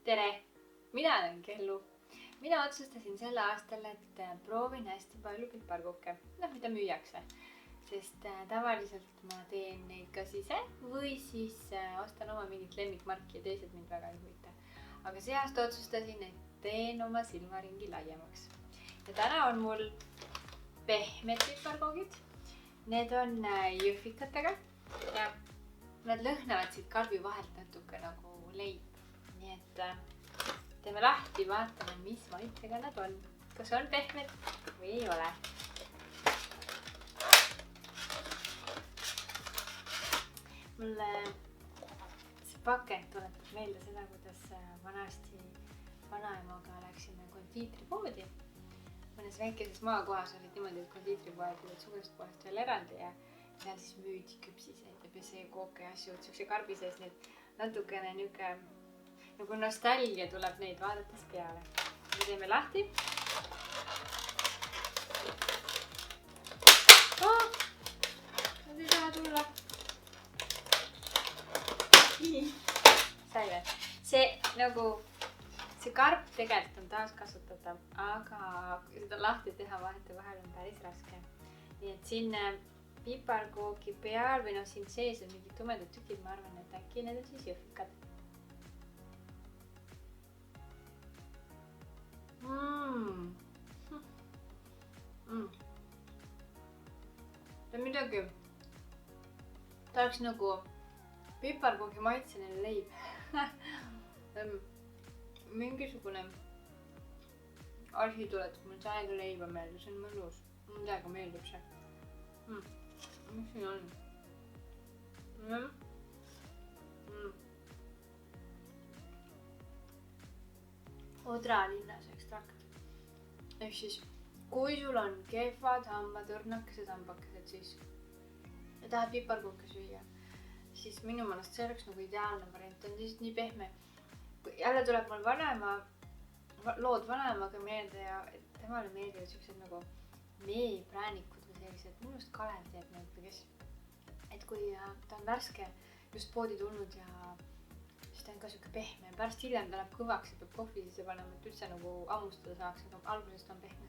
Tere! Mina olen Kellu. Mina otsustasin sel aastal, et proovin hästi palju piparkooke, mida müüakse. Sest tavaliselt ma teen neid kas ise või siis ostan oma mingit lemmikmarki ja teised mind väga ei huvita. Aga see aasta otsustasin, et teen oma silmaringi laiemaks. Ja täna on mul pehmed piparkoogid. Need on jõhvikatega ja nad lõhnavad siit karbi vahelt natuke nagu leib. Nii et teeme lahti, vaatame, mis maitsega nad on. Kas on pehmed või ei ole. Mulle see pakend tuletab meelde seda, kuidas vanasti vanaemaga läksime kondiitripoodi. Mõnes väikeses maakohas olid niimoodi, et kondiitripoed olid suurest poest veel eraldi ja seal siis müüdi küpsiseid ja pesekooke ja asju siukse karbi sees, nii et natukene niuke nagu nostalgia tuleb neid vaadates peale. Me teeme lahti. Nad ei taha tulla. Nii. Sai veel. See karp tegelikult on taaskasutatav, aga seda lahti teha vahetevahel on päris raske. Nii et siin piparkoogi peal või siin sees on mingid tumedad tükid, ma arvan, et äkki need on siis jõhvikad. Ta midagi, ta oleks nagu piparkoogi maitseline leib. Mingisugune asi tuletab mul täiega leiba meelde, see on mõnus. Mulle täiega meeldib see. Mis siin on? Odralinnas ekstrakt. Ehk siis, kui sul on kehvad hambad, õrnakesed hambakesed, siis ja tahad piparkooke süüa, siis minu meelest see oleks nagu ideaalne variant. On lihtsalt nii pehme. Jälle tuleb mul lood vanaemaga meelde ja temale meeldivad siuksed nagu meepräänikud või sellised. Minust Kalev teeb need, et kui ta on värske just poodi tulnud ja siis ta on ka siuke pehme. Pärast hiljem ta läheb kõvaks ja peab kohvi sisse panema, et üldse nagu ammustada saaks, aga algusest on pehme.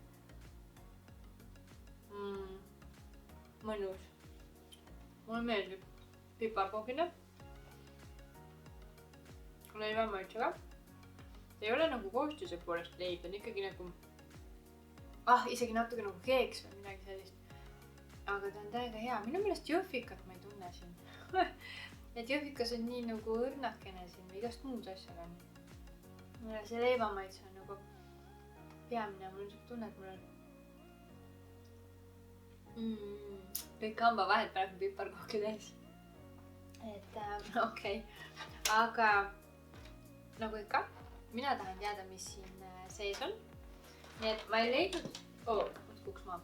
Mõnus. Mulle meeldib piparkoogina. Leiva maitsega. Ei ole nagu koostuse poolest leib, on ikkagi nagu isegi natuke nagu keeks või midagi sellist. Aga ta on täiega hea. Minu meelest jõhvikat ma ei tunne siin. Et jõhvikas on nii nagu õrnakene siin või igast muud asjaga on. See leivamaitse on nagu peamine. Mul on siuke tunne, et mul on kõik hamba vahet praegu piparkookide ees. Et okei. Aga nagu ikka, mina tahan teada, mis siin sees on. Nii et ma ei leidnud... kuks maa.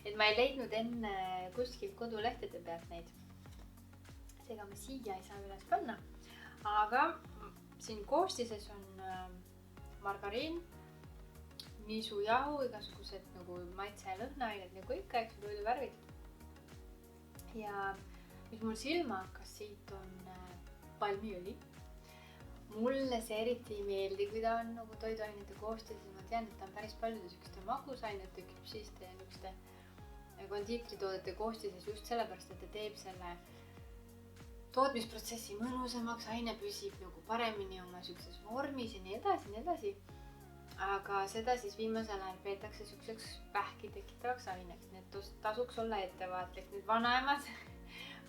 Et ma ei leidnud enne kuskilt kodulehtede pealt neid. Seega ma siia ei saa üles panna. Aga siin koostises on margariin, niisujahu, igasugused nagu maitse- ja lõhnaained nagu ikka, eks toiduvärvid. Ja mis mul silma hakkas siit on palmiõli. Mulle see eriti ei meeldi, kui ta on nagu toiduainete koostises. Ma tean, et ta on päris paljude sükste magusainete, küpsiste ja nükste kondiitritoodete koostises just sellepärast, et ta teeb selle tootmisprotsessi mõnusamaks, aine püsib nagu paremini oma sükses vormis ja nii edasi. Aga seda siis viimasel ajal peetakse sükseks pähki tekitavaks aineks. Need tasuks olla ettevaatlik. Nüüd vanaemad,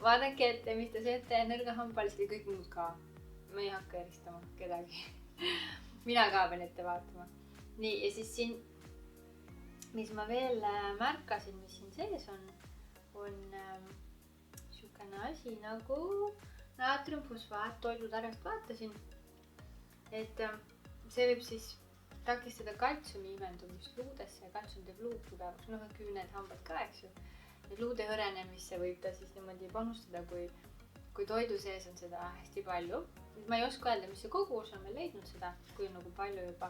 vaadake ette, mis te sööte nõrgahambalised ja kõik muud ka. Ma ei hakka eristama kedagi. Mina ka pean ette vaatama. Nii, ja siis siin, mis ma veel märkasin, mis siin sees on siukene asi nagu naatriumfosfaat toidutarjast vaatasin. Et see võib siis takistada kaltsiumi imendumist luudesse ja kaltsium teeb luud tugevaks. Küüned, hambad ka, eks ju. Ja luude hõrenemisse võib ta siis niimoodi panustada, kui toidu sees on seda hästi palju. Ma ei oska öelda, mis see kogus on, ma leidnud seda, kui on nagu palju juba.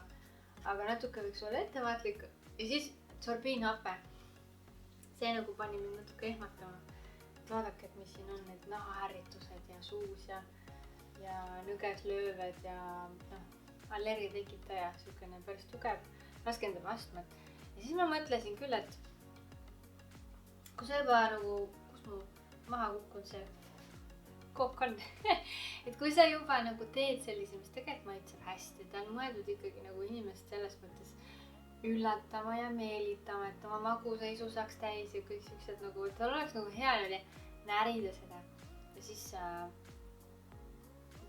Aga natuke võiks olla ettevaatlik. Ja siis sorbiinhape. See nagu pani mind natuke ehmatama. Vaadake, et mis siin on, need nahaärritused ja suus ja ja nõgeslööved ja noh, allergia tekitaja, siukene päris tugev, raskendab astmet. Ja siis ma mõtlesin küll, et kui sa juba nagu, kus mu maha kukkunud see kook on et kui sa juba nagu teed sellise, mis tegelikult maitseb hästi, ta on mõeldud ikkagi nagu inimest selles mõttes üllatama ja meelitama, et oma magusaisu saaks täis ja kõik siuksed nagu, et tal oleks nagu hea niimoodi närida seda. Ja siis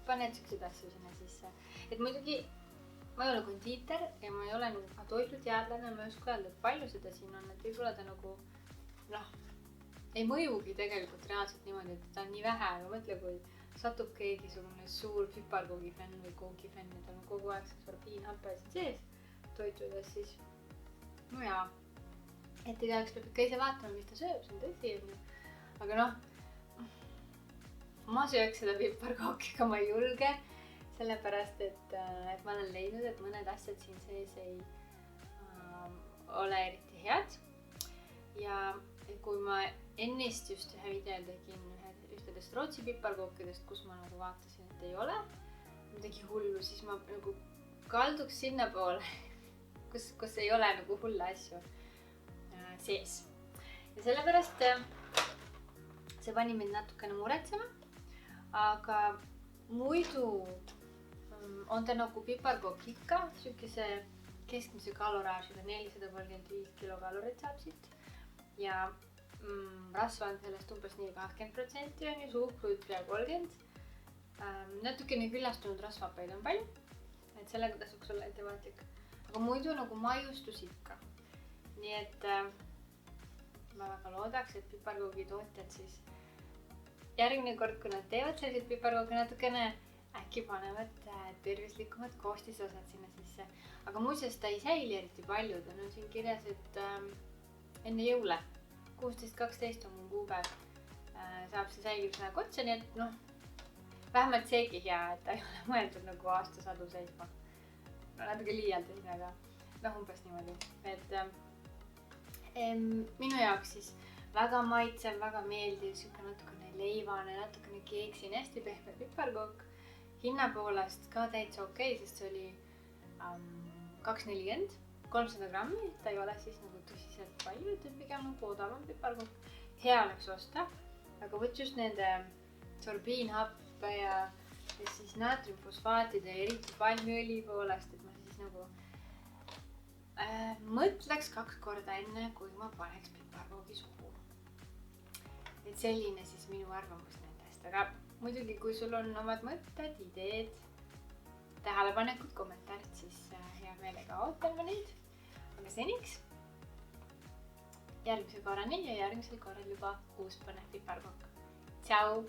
paned siukseid asju sinna sisse. Et muidugi ma ei ole kondiiter ja ma ei ole nagu ka toiduteadlane, ma ei oska öelda, et palju seda siin on, et võib-olla ta nagu noh, ei mõjugi tegelikult reaalselt niimoodi, et ta on nii vähe, aga mõtle, kui satub keegi selline suur piparkoogifänn või koogifänn ja tal on kogu aeg see sorbiinhappe sees toitudes, siis no jaa, et igaüks peab ikka ise vaatama, mis ta sööb, see on tõsi, aga noh, ma sööks seda piparkooki, aga ma ei julge, sellepärast, et ma olen leidnud, et mõned asjad siin sees ei ole eriti head. Ja kui ma ennist just ühe video tegin ühtedest Rootsi piparkookidest, kus ma nagu vaatasin, et ei ole midagi hullu, siis ma nagu kalduks sinna poole, kus ei ole nagu hulle asju sees. Ja sellepärast see pani mind natukene muretsema, aga muidu on ta nagu piparkook ikka, siukese keskmise kaloraažiga 435 kilokalorit saab siit ja rasva on sellest umbes 20% on ju, suhkrut pea 30. Natukene küllastunud rasvhappeid on palju, et sellega tasuks olla ettevaatlik. Aga muidu nagu maiustus ikka. Nii et ma väga loodaks, et piparkoogi tootjad siis järgmine kord, kui nad teevad sellised piparkoogi natukene, äkki panevad tervislikumad koostisosad sinna sisse. Aga muuseas ta ei säili eriti palju, ta on siin kirjas, et enne jõule 16-12 on mu kuupäev, saab see säilib sajaks otsa, nii et noh, vähemalt seegi hea, et ta ei ole mõeldud nagu aastasadu seisma. No natuke liialdasin, aga noh, umbes niimoodi, et minu jaoks siis väga maitsev, väga meeldiv, siuke natukene leivane, natukene keeksine, hästi pehme piparkook. Hinna poolest ka täitsa okei, sest see oli 2,40, 300 grammi, ta ei ole siis nagu tõsiselt palju, et pigem nagu odavam piparkook. Hea oleks osta, aga võt just nende sorbiinhappe ja siis naatriumfosfaatide ja eriti palmiõli poolest, et ma siis nagu mõtleks 2 korda enne, kui ma paneks piparkoogi suhu. Et selline siis minu arvamus nendest, aga muidugi, kui sul on omad mõtted, ideed, tähelepanekud, kommentaarid, siis hea meelega ootan ma neid. Aga seniks järgmise korrani ja järgmisel korral juba uus põnev piparkook. Tšau!